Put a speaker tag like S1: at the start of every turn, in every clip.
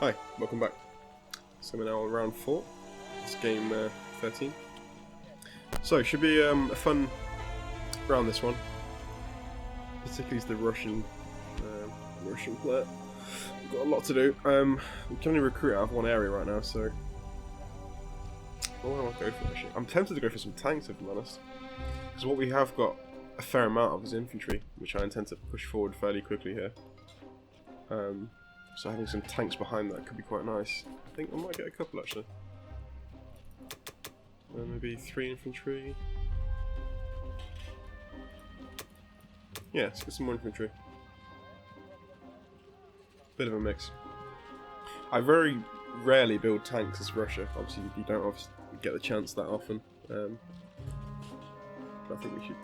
S1: Hi, welcome back. So we're now on round 4. It's game 13. So it should be a fun round, this one. Particularly as the Russian player. We've got a lot to do. We can only recruit out of one area right now, so what do I want to go for actually? I'm tempted to go for some tanks, if I'm honest. Because what we have got a fair amount of is infantry, which I intend to push forward fairly quickly here. So having some tanks behind that could be quite nice. I think I might get a couple actually. Maybe 3 infantry. Yeah, let's get some more infantry. Bit of a mix. I very rarely build tanks as Russia. Obviously, you don't obviously get the chance that often. But I think we should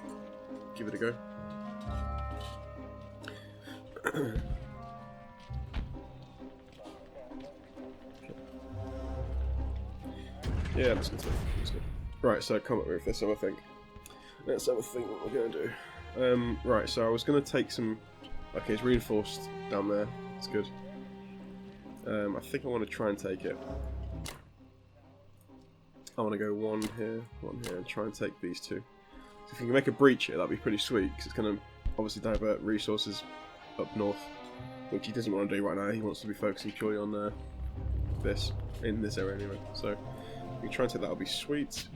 S1: give it a go. Yeah, that's good. Right, so come up with this other thing. Let's have a think what we're going to do. Right, so I was going to take some... Okay, it's reinforced down there. It's good. I think I want to try and take it. I want to go one here, and try and take these two. So if we can make a breach here, that'd be pretty sweet, because it's going to obviously divert resources up north, which he doesn't want to do right now. He wants to be focusing purely on this, in this area anyway. So if we try and take that, that'll be sweet.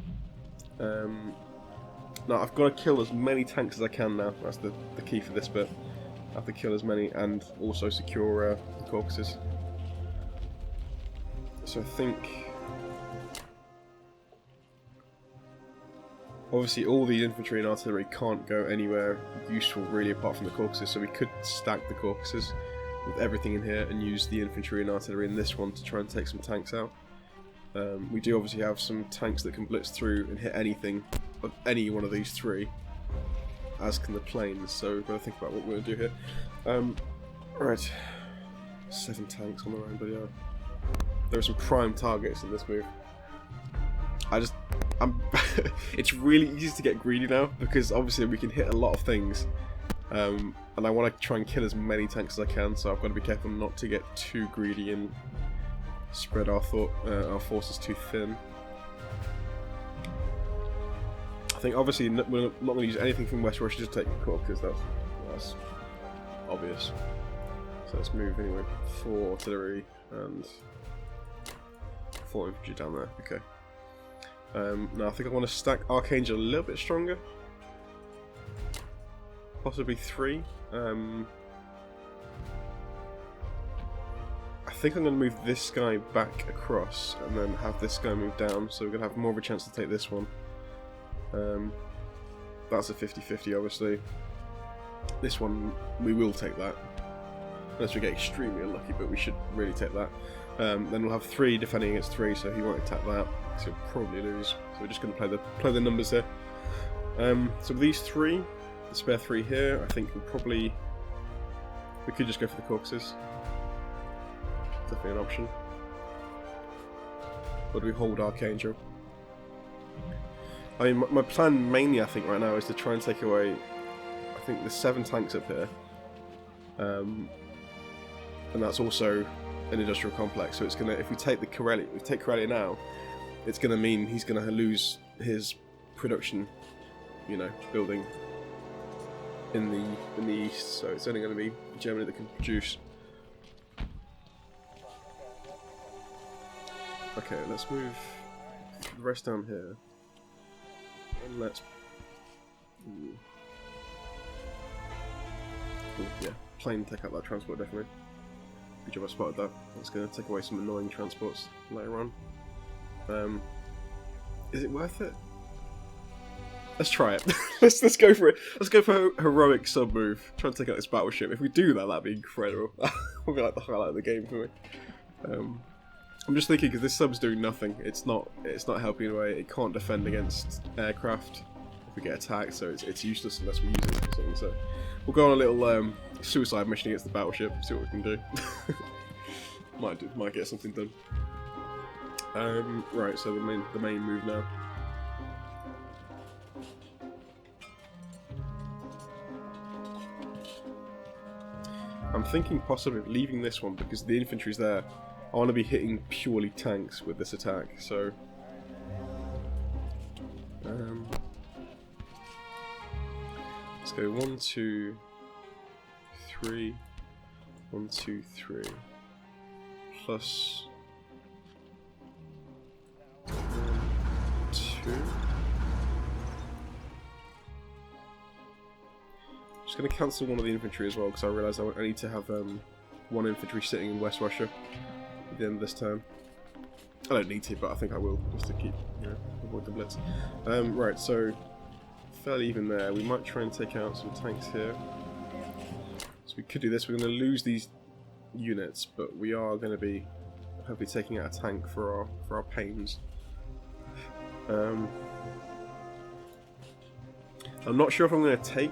S1: Now I've got to kill as many tanks as I can now. That's the key for this bit. I have to kill as many and also secure the Caucasus. So I think... Obviously all the infantry and artillery can't go anywhere useful really apart from the Caucasus, so we could stack the Caucasus with everything in here and use the infantry and artillery in this one to try and take some tanks out. We do obviously have some tanks that can blitz through and hit anything of any one of these three, as can the planes, so we've got to think about what we're going to do here. Right, 7 tanks on the round, but yeah. There are some prime targets in this move. It's really easy to get greedy now, because obviously we can hit a lot of things. And I want to try and kill as many tanks as I can, so I've got to be careful not to get too greedy and spread our forces too thin. I think obviously we're not going to use anything from West Russia to take the Caucasus, that's obvious. So let's move anyway. 4 artillery and 4 infantry down there. Okay. Now I think I want to stack Archangel a little bit stronger. Possibly 3. I think I'm going to move this guy back across and then have this guy move down, so we're going to have more of a chance to take this one. That's a 50-50 obviously. This one, we will take that. Unless we get extremely unlucky, but we should really take that. Then we'll have 3 defending against 3, so he won't attack that, so he'll probably lose. So we're just going to play the numbers here. So with these 3, the spare 3 here, I think we could just go for the Caucasus. Definitely an option. Or do we hold Archangel? I mean, my plan mainly, I think, right now is to try and take away, I think, the 7 tanks up here. And that's also an industrial complex, so it's gonna, if we take Karelia now, it's gonna mean he's gonna lose his production, building in the east, so it's only gonna be Germany that can produce. Okay, let's move the rest down here. And let's... Ooh, yeah, plane take out that transport, definitely. Good job I spotted that. That's going to take away some annoying transports later on. Is it worth it? Let's try it. let's go for it. Let's go for a heroic sub move. Try and take out this battleship. If we do that, that'd be incredible. That'll be like the highlight of the game for me. I'm just thinking, because this sub's doing nothing. It's not helping in a way. It can't defend against aircraft if we get attacked, so it's useless unless we use it for something. So we'll go on a little suicide mission against the battleship. See what we can do. Might get something done. Right. So the main move now. I'm thinking possibly of leaving this one because the infantry's there. I want to be hitting purely tanks with this attack, so... let's go 1, 2, 3, 1, 2, 3, plus 1, 2. Just going to cancel one of the infantry as well, because I realise I need to have 1 infantry sitting in West Russia at the end of this turn. I don't need to, but I think I will, just to keep, you know, avoid the blitz. Right, so fairly even there. We might try and take out some tanks here. So we could do this. We're going to lose these units, but we are going to be hopefully taking out a tank for our pains. I'm not sure if I'm going to take.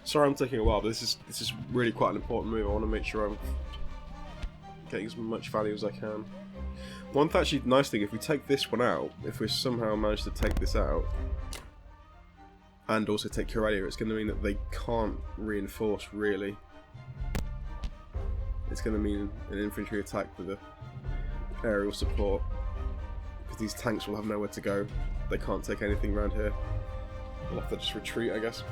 S1: Sorry I'm taking a while, but this is really quite an important move. I want to make sure I'm getting as much value as I can. One actually nice thing, if we take this one out, if we somehow manage to take this out, and also take Karelia, it's going to mean that they can't reinforce, really. It's going to mean an infantry attack with a aerial support, because these tanks will have nowhere to go. They can't take anything around here. We'll have to just retreat, I guess.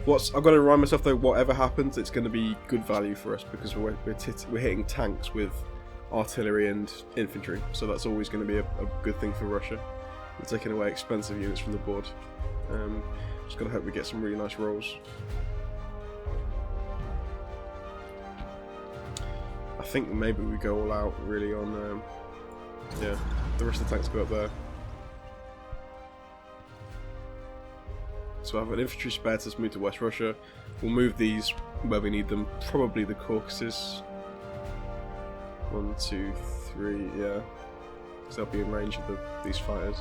S1: I've got to remind myself though, whatever happens, it's going to be good value for us, because we're hitting tanks with artillery and infantry, so that's always going to be a good thing for Russia. We're taking away expensive units from the board. Just got to hope we get some really nice rolls. I think maybe we go all out really on, yeah, the rest of the tanks go up there. So I have an infantry spare to move to West Russia. We'll move these where we need them, probably the Caucasus. 1, 2, 3, yeah. Because they'll be in range of these fighters.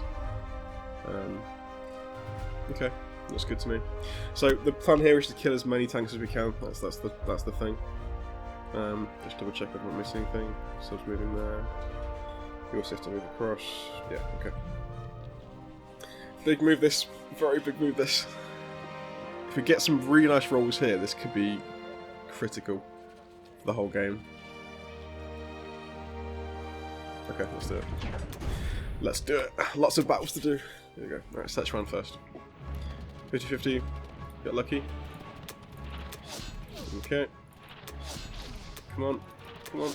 S1: Okay, looks good to me. So the plan here is to kill as many tanks as we can. That's the thing. Just double check if I'm not missing anything. So it's moving there. You also have to move across. Yeah, okay. Big move this. Very big move this. If we get some really nice rolls here, this could be critical for the whole game. Okay, let's do it. Let's do it. Lots of battles to do. There we go. Alright, Szechuan first. 50-50. Get lucky. Okay. Come on. Come on.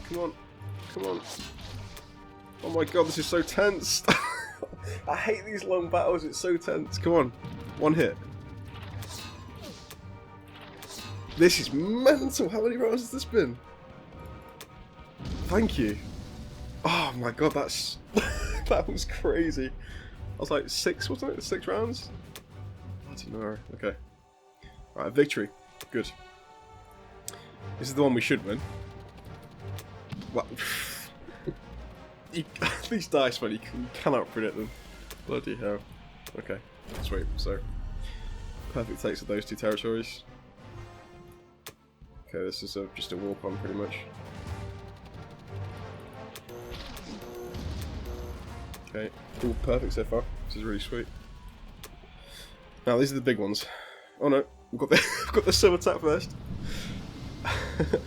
S1: Come on. Come on. Oh my god, this is so tense. I hate these long battles, it's so tense. Come on. One hit. This is mental. How many rounds has this been? Thank you. Oh my god, that's that was crazy. I was like 6, wasn't it? 6 rounds? I don't know. Okay. Alright, victory. Good. This is the one we should win. What? These dice, man, you cannot predict them. Bloody hell. Okay, sweet. So, perfect takes of those 2 territories. Okay, this is just a walk-on, pretty much. Okay, all perfect so far. This is really sweet. Now, these are the big ones. Oh no, we've got we've got the sub attack first.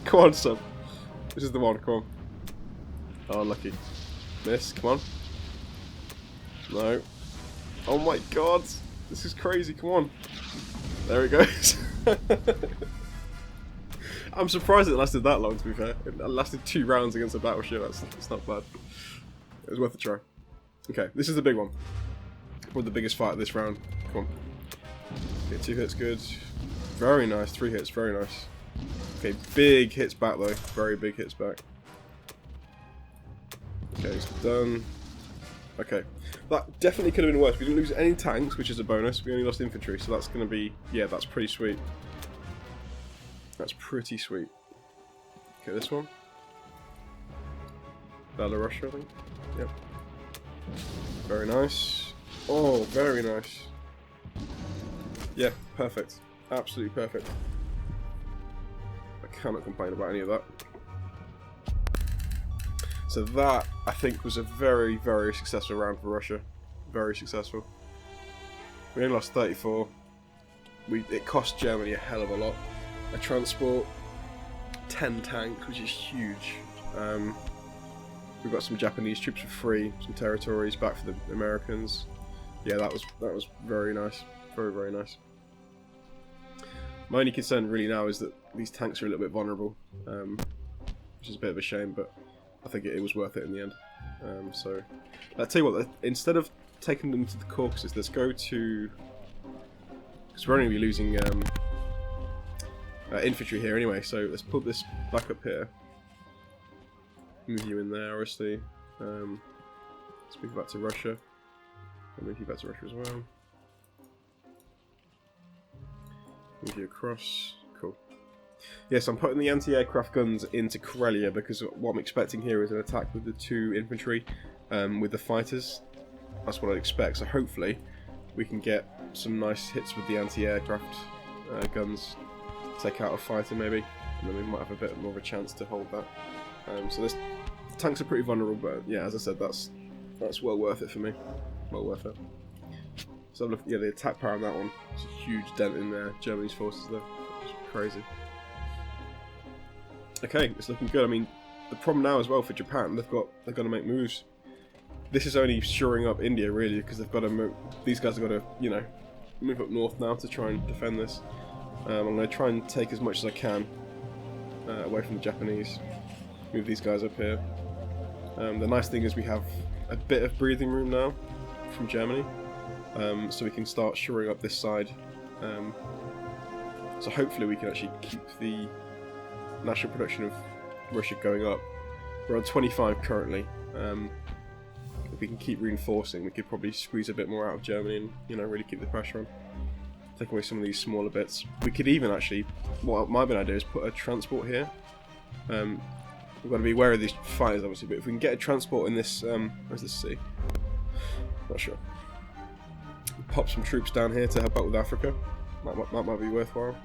S1: Come on, sub. This is the one, come on. Oh, lucky. Miss, come on. No. Oh my god, this is crazy, come on. There it goes. I'm surprised it lasted that long, to be fair. It lasted 2 rounds against a battleship, that's not bad. It was worth a try. Okay, this is the big one. Probably the biggest fight of this round. Come on. Okay, 2 hits, good. Very nice, 3 hits, very nice. Okay, big hits back though, very big hits back. Okay, it's done. Okay, that definitely could have been worse. We didn't lose any tanks, which is a bonus. We only lost infantry, so that's going to be... yeah, that's pretty sweet. That's pretty sweet. Okay, this one. Belarus, I think. Yep. Very nice. Oh, very nice. Yeah, perfect. Absolutely perfect. I cannot complain about any of that. So that, I think, was a very, very successful round for Russia. Very successful. We only lost 34. It cost Germany a hell of a lot. A transport, 10 tanks, which is huge. We've got some Japanese troops for free, some territories back for the Americans. Yeah, that was very nice. Very, very nice. My only concern really now is that these tanks are a little bit vulnerable, which is a bit of a shame, but I think it was worth it in the end. So, I'll tell you what, instead of taking them to the Caucasus, let's go to... because we're only going to be losing infantry here anyway, so let's put this back up here. Move you in there, obviously. Let's move back to Russia. I'll move you back to Russia as well. Move you across. Cool. Yes, I'm putting the anti-aircraft guns into Karelia because what I'm expecting here is an attack with the 2 infantry with the fighters. That's what I'd expect, so hopefully we can get some nice hits with the anti-aircraft guns, take out a fighter maybe, and then we might have a bit more of a chance to hold that. So the tanks are pretty vulnerable, but yeah, as I said, that's well worth it for me. Well worth it. So look, yeah, the attack power on that one, it's a huge dent in Germany's forces there. It's crazy. Okay, it's looking good. I mean, the problem now as well for Japan, they've got to make moves. This is only shoring up India really, because they've got to move. These guys have got to, you know, move up north now to try and defend this. I'm going to try and take as much as I can away from the Japanese. Move these guys up here. The nice thing is we have a bit of breathing room now from Germany, so we can start shoring up this side. So hopefully we can actually keep the national production of Russia going up. We're on 25 currently. If we can keep reinforcing, we could probably squeeze a bit more out of Germany and, you know, really keep the pressure on. Take away some of these smaller bits. We could even actually, what might be an idea is put a transport here. We've got to be aware of these fighters obviously, but if we can get a transport in this, where's this sea? Not sure. Pop some troops down here to help out with Africa. That might be worthwhile.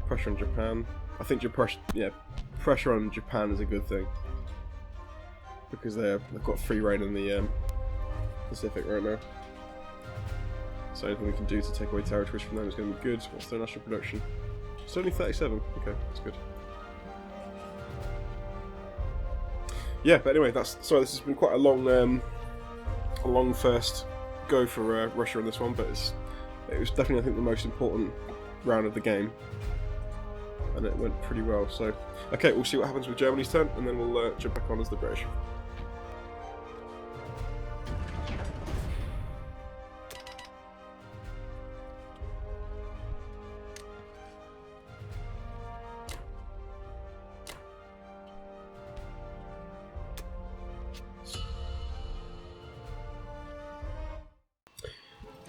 S1: Pressure on Japan. I think pressure on Japan is a good thing, because they've got free reign in the Pacific right now. So anything we can do to take away territories from them is going to be good. What's their national production? It's only 37. Okay, that's good. Yeah, but anyway, this has been quite a long first go for Russia on this one, but it was definitely, I think, the most important round of the game, and it went pretty well. So, okay, we'll see what happens with Germany's turn, and then we'll jump back on as the British.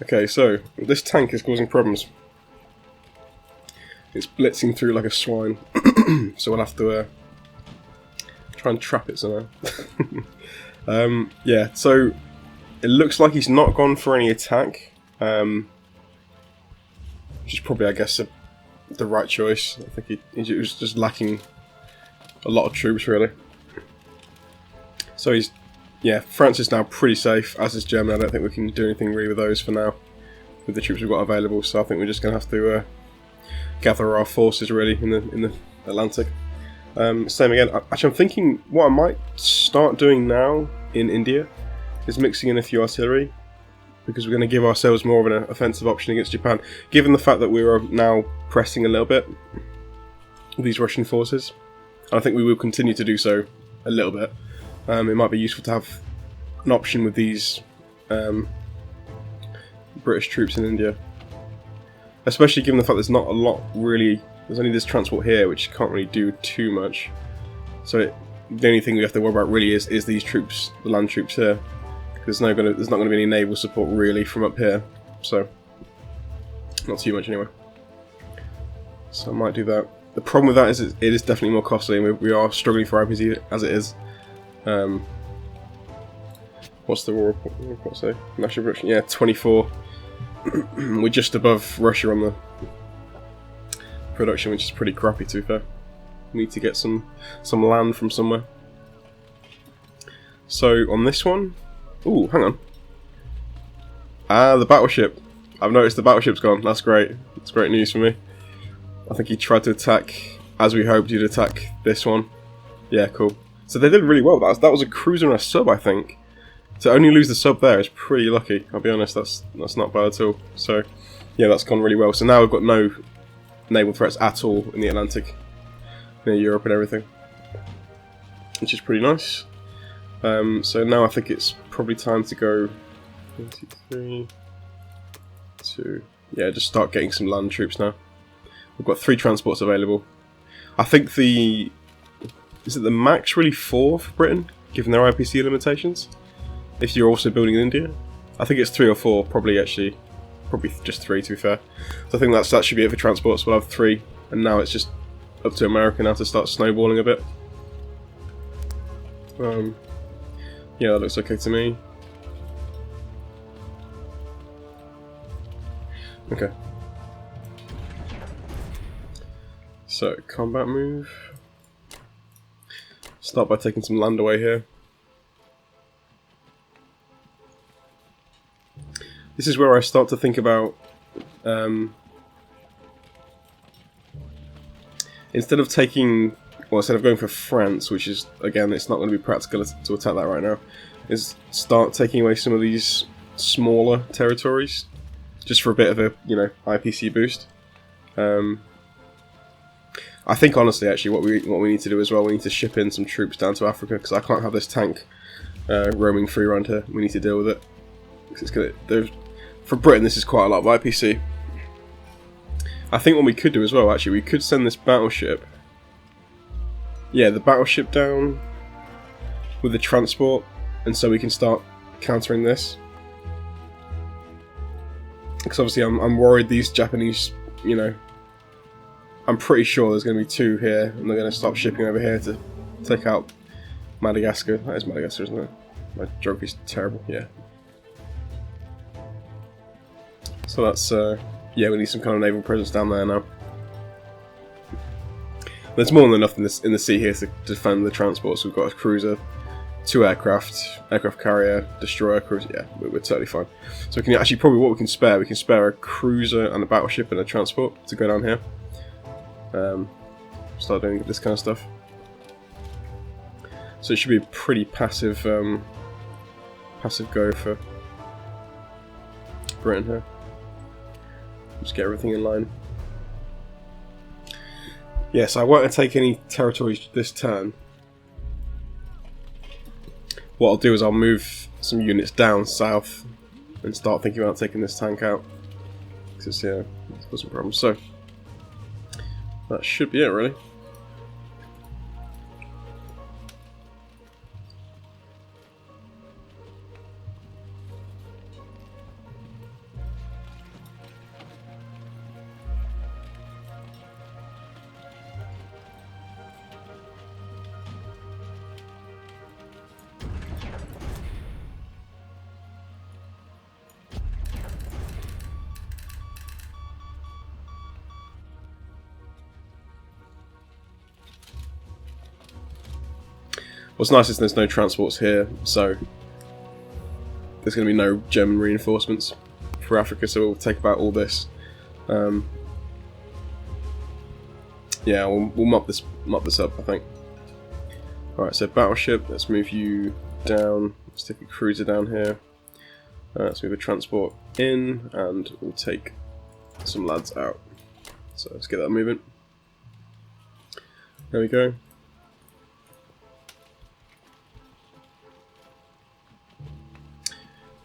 S1: Okay, so this tank is causing problems. It's blitzing through like a swine, so we'll have to try and trap it somehow. Yeah, so it looks like he's not gone for any attack, which is probably, I guess, the right choice. I think he was just lacking a lot of troops, really. So yeah, France is now pretty safe, as is Germany. I don't think we can do anything really with those for now, with the troops we've got available. So I think we're just going to have to gather our forces really in the Atlantic. Same again. Actually, I'm thinking what I might start doing now in India is mixing in a few artillery, because we're going to give ourselves more of an offensive option against Japan, given the fact that we are now pressing a little bit with these Russian forces. I think we will continue to do so a little bit. It might be useful to have an option with these British troops in India, especially given the fact there's not a lot really. There's only this transport here, which can't really do too much. So the only thing we have to worry about really is these troops, the land troops here. There's not going to be any naval support really from up here, so not too much anyway. So I might do that. The problem with that is it is definitely more costly, and we are struggling for IPC as it is. What's the war report say? National production, yeah, 24. We're just above Russia on the production, which is pretty crappy to be fair. We need to get some land from somewhere. So on this one, ooh, hang on. Ah, the battleship. I've noticed the battleship's gone. That's great. That's great news for me. I think he tried to attack, as we hoped he'd attack this one. Yeah, cool. So they did really well. That was a cruiser and a sub, I think. To only lose the sub there is pretty lucky. I'll be honest, that's not bad at all. So, yeah, that's gone really well. So now we've got no naval threats at all in the Atlantic, near Europe and everything, which is pretty nice. So now I think it's probably time to go 1, 2, 3, 2. Yeah, just start getting some land troops now. We've got 3 transports available. I think is it the max really 4 for Britain, given their IPC limitations? If you're also building in India, I think it's 3 or 4. Probably just 3 to be fair. So I think that should be it for transports. We'll have 3, and now it's just up to America now to start snowballing a bit. Yeah, that looks okay to me. Okay. So, combat move. Start by taking some land away here. This is where I start to think about instead of going for France, which is, again, it's not going to be practical to attack that right now, is start taking away some of these smaller territories, just for a bit of a, IPC boost. I think, honestly, actually, what we need to do as well, we need to ship in some troops down to Africa, because I can't have this tank roaming free around here. We need to deal with it. For Britain, this is quite a lot of IPC. I think what we could do as well, actually, we could send this battleship. Yeah, the battleship down with the transport, and so we can start countering this. Because obviously I'm worried these Japanese, I'm pretty sure there's going to be 2 here, and they're going to stop shipping over here to take out Madagascar. That is Madagascar, isn't it? My geography's terrible, yeah. So that's, yeah, we need some kind of naval presence down there now. There's more than enough in the sea here to defend the transports. We've got a cruiser, 2 aircraft carrier, destroyer, cruiser. Yeah, we're totally fine. So we can actually probably what we can spare a cruiser and a battleship and a transport to go down here. Start doing this kind of stuff. So it should be a pretty passive go for Britain here. Just get everything in line. Yes, I won't take any territories this turn. What I'll do is I'll move some units down south and start thinking about taking this tank out. Because, yeah, there's some problems. So, that should be it, really. What's nice is there's no transports here, so there's going to be no German reinforcements for Africa, so we'll take about all this. Yeah, we'll mop this up, I think. Alright, so battleship, let's move you down. Let's take a cruiser down here. Let's move a transport in, and we'll take some lads out. So let's get that moving. There we go.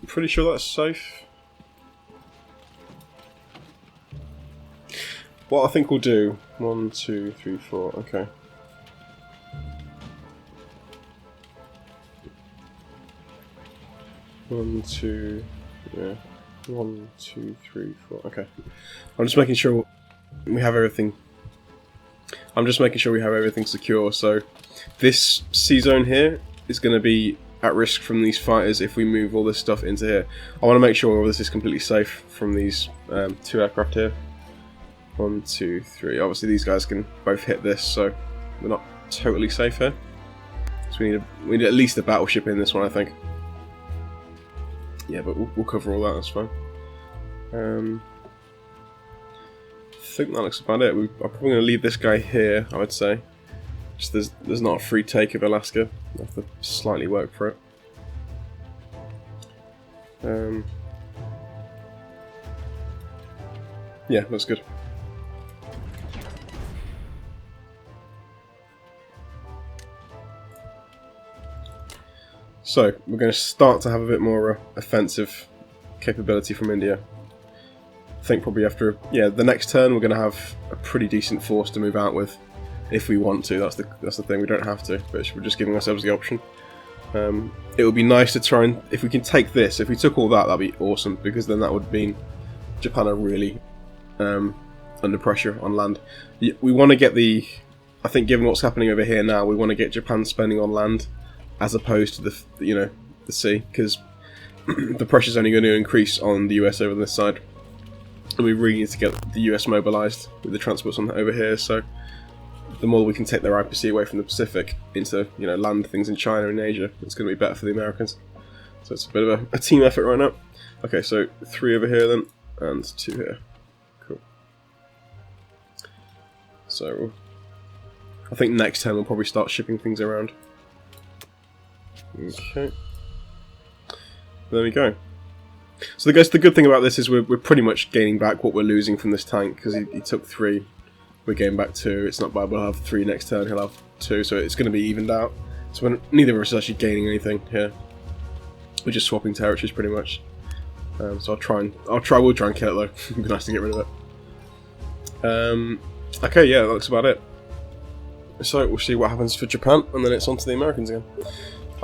S1: I'm pretty sure that's safe. What I think we'll do, 1, 2, 3, 4, okay. One, two, yeah. 1, 2, 3, 4, okay. I'm just making sure we have everything. I'm just making sure we have everything secure, so this sea zone here is going to be at risk from these fighters if we move all this stuff into here. I want to make sure all this is completely safe from these 2 aircraft here. 1, 2, 3. Obviously these guys can both hit this, so we're not totally safe here. So we need at least a battleship in this one, I think. Yeah, but we'll cover all that. That's fine. I think that looks about it. I'm probably going to leave this guy here, I would say. Just there's not a free take of Alaska. I have to slightly work for it. Yeah, looks good. So, we're going to start to have a bit more offensive capability from India. I think probably after, the next turn we're going to have a pretty decent force to move out with, if we want to. That's the thing, we don't have to, but we're just giving ourselves the option. It would be nice to try and, if we can take this, if we took all that, that'd be awesome, because then that would mean Japan are really under pressure on land. We want to get I think given what's happening over here now, we want to get Japan spending on land as opposed to the sea, because the pressure's only going to increase on the US over this side, and we really need to get the US mobilised with the transports on over here. So the more we can take their IPC away from the Pacific into land things in China and Asia, it's going to be better for the Americans. So it's a bit of a team effort right now. Okay, so 3 over here then, and 2 here. Cool. So I think next time we'll probably start shipping things around. Okay. There we go. So I guess the good thing about this is we're pretty much gaining back what we're losing from this tank, because he took 3. We're getting back 2. It's not bad. We'll have 3 next turn. He'll have 2, so it's going to be evened out. So neither of us is actually gaining anything here. We're just swapping territories pretty much. So we'll try and kill it though. It'd be nice to get rid of it. Okay, yeah, that looks about it. So we'll see what happens for Japan, and then it's on to the Americans again.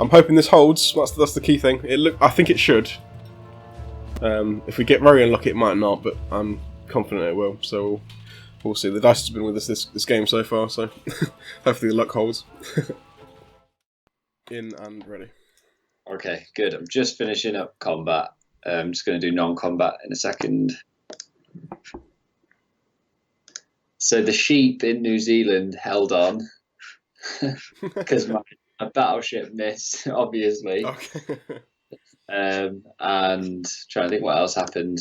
S1: I'm hoping this holds. That's the key thing. I think it should. If we get very unlucky, it might not, but I'm confident it will. So we'll see. The dice has been with us this game so far, so hopefully the luck holds. In and ready.
S2: Okay, good. I'm just finishing up combat. I'm just going to do non-combat in a second. So the sheep in New Zealand held on because my battleship missed, obviously.
S1: Okay.
S2: And trying to think what else happened.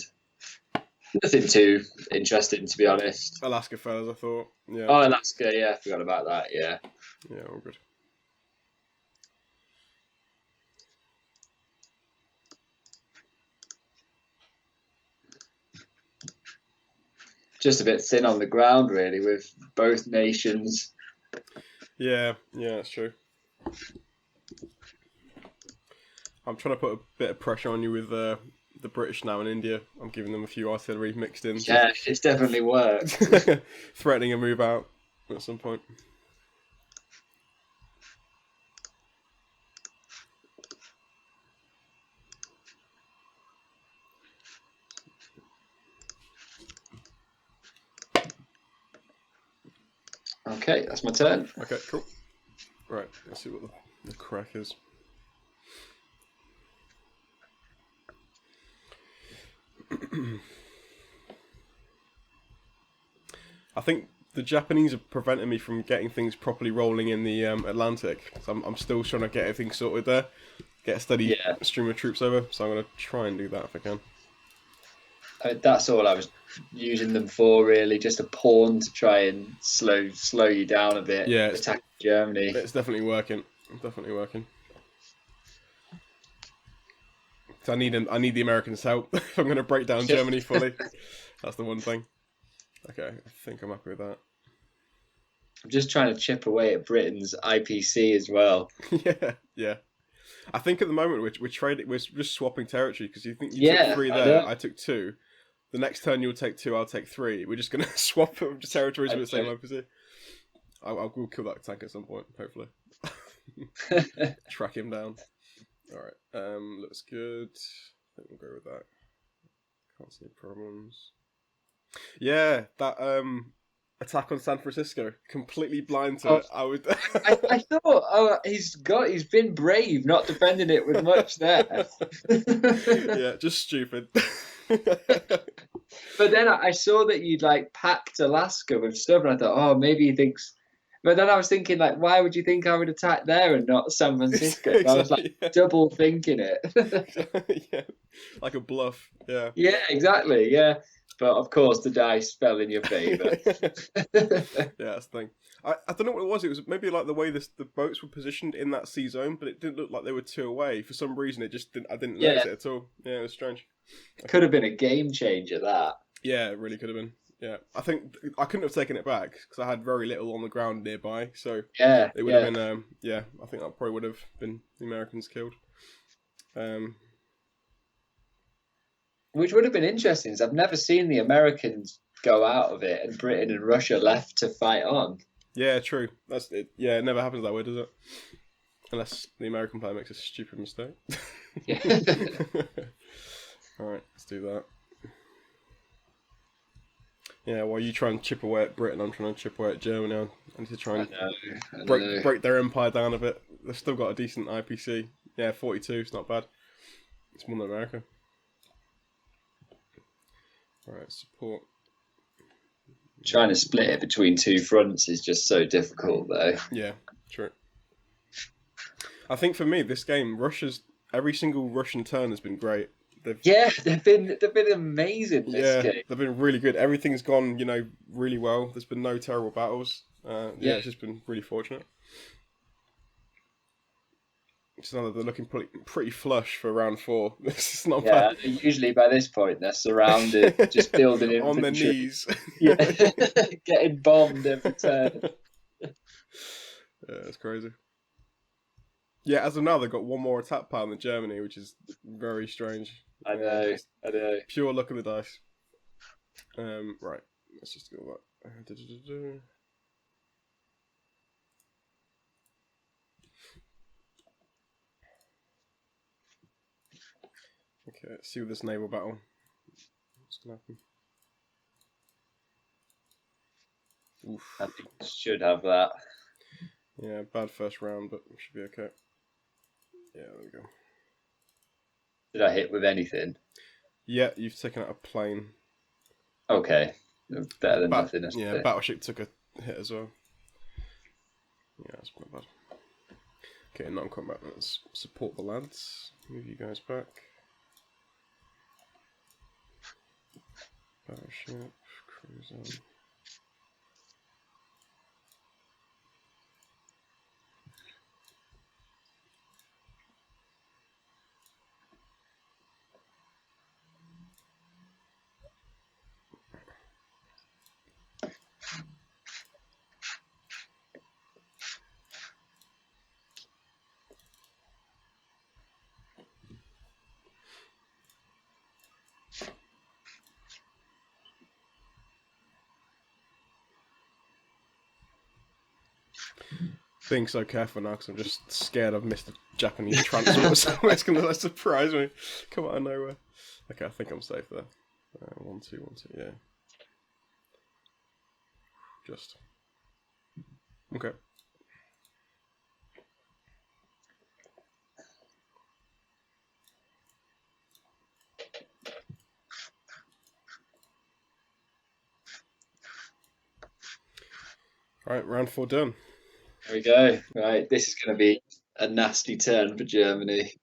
S2: Nothing too interesting, to be honest.
S1: Alaska fellas, I thought. Yeah.
S2: Oh, Alaska, yeah, I forgot about that, yeah.
S1: Yeah, all good.
S2: Just a bit thin on the ground, really, with both nations.
S1: Yeah, that's true. I'm trying to put a bit of pressure on you with the British now in India. I'm giving them a few artillery mixed in.
S2: Yeah, it's definitely worked.
S1: Threatening a move out at some point.
S2: Okay, that's my turn.
S1: Okay, cool. Right, let's see what the crack is. I think the Japanese are preventing me from getting things properly rolling in the Atlantic. So I'm still trying to get everything sorted there. Get a steady stream of troops over. So I'm going to try and do that if I can.
S2: That's all I was using them for, really. Just a pawn to try and slow you down a bit.
S1: Yeah,
S2: attack Germany.
S1: It's definitely working. So I need the Americans' help if I'm going to break down Germany fully. That's the one thing. Okay, I think I'm happy with that.
S2: I'm just trying to chip away at Britain's IPC as well.
S1: Yeah. I think at the moment we're just swapping territory, because you think you took 3 there, I took 2. The next turn you'll take 2, I'll take 3. We're just going to swap territories with the same IPC. We'll kill that tank at some point, hopefully. Track him down. Alright, looks good. I think we'll go with that. Can't see any problems. Yeah, that attack on San Francisco, completely blind to it.
S2: I thought, he's been brave, not defending it with much there.
S1: Yeah, just stupid.
S2: But then I saw that you'd packed Alaska with stuff, and I thought, maybe he thinks But then I was thinking, like, why would you think I would attack there and not San Francisco? I was like
S1: Exactly. Yeah.
S2: double thinking it.
S1: Yeah. Like a bluff. Yeah.
S2: Yeah, exactly. Yeah. But of course, the dice fell in your favour.
S1: Yeah, that's the thing. I don't know what it was. It was maybe like the way the boats were positioned in that sea zone, but it didn't look like they were two away. For some reason, it just didn't. I didn't notice
S2: Yeah,
S1: it at all. Yeah, it was strange.
S2: could have been a game changer, that.
S1: Yeah, it really could have been. Yeah, I think I couldn't have taken it back because I had very little on the ground nearby. So
S2: Yeah,
S1: it would have
S2: yeah.
S1: been. Yeah, I think that probably would have been the Americans killed.
S2: Which would have been interesting. 'Cause I've never seen the Americans go out of it and Britain and Russia left to fight on.
S1: Yeah, true. That's it. Yeah, it never happens that way, does it? Unless the American player makes a stupid mistake.
S2: Yeah.
S1: Alright, let's do that. Yeah, while you try and chip away at Britain, I'm trying to chip away at Germany. I need to try and
S2: I know.
S1: break their empire down a bit. They've still got a decent IPC. Yeah, 42, it's not bad. It's more than America. Alright, support.
S2: Trying to split it between two fronts is just so difficult, though.
S1: Yeah, true. I think for me, this game, every single Russian turn has been great.
S2: They've been amazing this game.
S1: They've been really good. Everything's gone, really well. There's been no terrible battles. It's just been really fortunate. So they're looking pretty flush for round 4. This is not bad.
S2: Usually by this point they're surrounded, just building infantry.
S1: On their knees.
S2: Yeah, getting bombed every turn.
S1: Yeah, that's crazy. Yeah, as of now, they've got one more attack power than Germany, which is very strange.
S2: I know.
S1: Pure luck of the dice. Right, let's just go that. Okay, let's see with this naval battle. What's gonna happen? Oof.
S2: I think we should have that.
S1: Yeah, bad first round, but we should be okay. Yeah, there we go.
S2: Did I hit with anything?
S1: Yeah, you've taken out a plane.
S2: Okay. Better than nothing.
S1: Yeah, battleship took a hit as well. Yeah, that's not bad. Okay, non-combat. Let's support the lads. Move you guys back. Battleship, cruiser. Being so careful now because I'm just scared I've missed a Japanese transport. So it's going to surprise me. Come out of nowhere. Okay, I think I'm safe there. 1, 2, 1, 2, yeah. Just. Okay. Alright, round 4 done.
S2: There we go. Right, this is going to be a nasty turn for Germany.